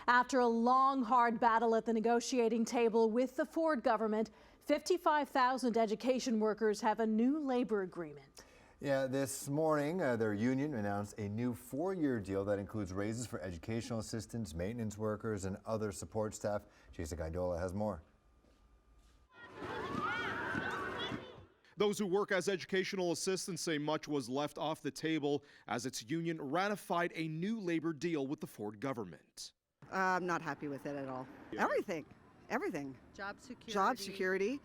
After a long, hard battle at the negotiating table with the Ford government, 55,000 education workers have a new labor agreement. Yeah, this morning, their union announced a new 4-year deal that includes raises for educational assistants, maintenance workers, and other support staff. Jason Gaidola has more. Those who work as educational assistants say much was left off the table as its union ratified a new labor deal with the Ford government. I'm not happy with it at all. Yeah. Everything. Job security. Job security.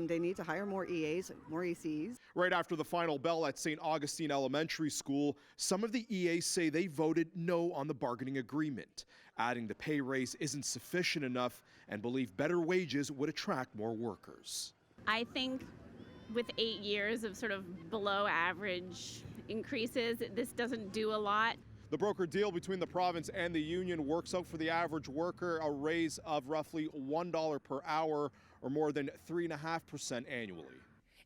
They need to hire more EAs, more ECs. Right after the final bell at St. Augustine Elementary School, some of the EAs say they voted no on the bargaining agreement, adding the pay raise isn't sufficient enough and believe better wages would attract more workers. I think with 8 years of sort of below average increases, this doesn't do a lot. The broker deal between the province and the union works out for the average worker a raise of roughly $1 per hour or more than 3.5% annually.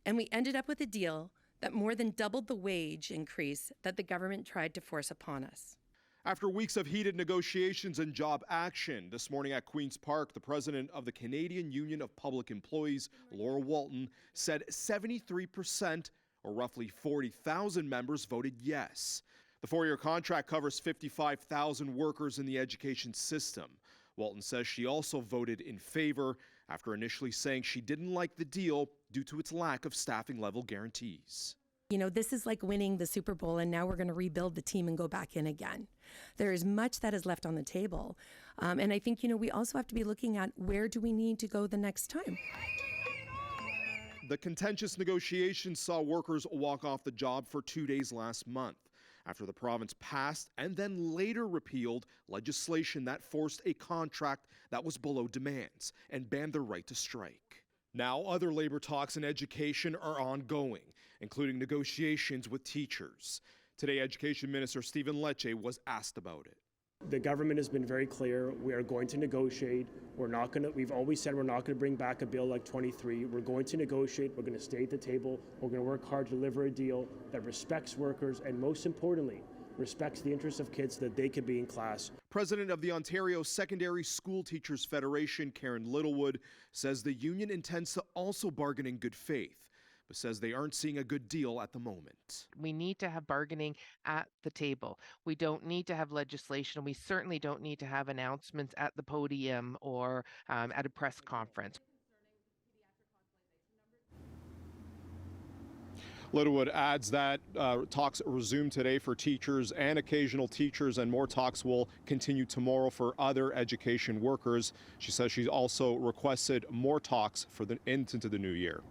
And we ended up with a deal that more than doubled the wage increase that the government tried to force upon us. After weeks of heated negotiations and job action, this morning at Queen's Park, the president of the Canadian Union of Public Employees, Laura Walton, said 73%, or roughly 40,000 members, voted yes. The 4-year contract covers 55,000 workers in the education system. Walton says she also voted in favor after initially saying she didn't like the deal due to its lack of staffing level guarantees. You know, this is like winning the Super Bowl, and now we're going to rebuild the team and go back in again. There is much that is left on the table. And I think, we also have to be looking at where do we need to go the next time. The contentious negotiations saw workers walk off the job for 2 days last month after the province passed and then later repealed legislation that forced a contract that was below demands and banned their right to strike. Now other labor talks in education are ongoing, including negotiations with teachers. Today, Education Minister Stephen Lecce was asked about it. The government has been very clear. We are going to negotiate. We've always said we're not going to bring back a bill like 23. We're going to negotiate. We're going to stay at the table. We're going to work hard to deliver a deal that respects workers and, most importantly, respects the interests of kids so that they can be in class. President of the Ontario Secondary School Teachers Federation, Karen Littlewood, says the union intends to also bargain in good faith, but says they aren't seeing a good deal at the moment. We need to have bargaining at the table. We don't need to have legislation. We certainly don't need to have announcements at the podium or at a press conference. Littlewood adds that talks resume today for teachers and occasional teachers, and more talks will continue tomorrow for other education workers. She says she's also requested more talks for into the new year.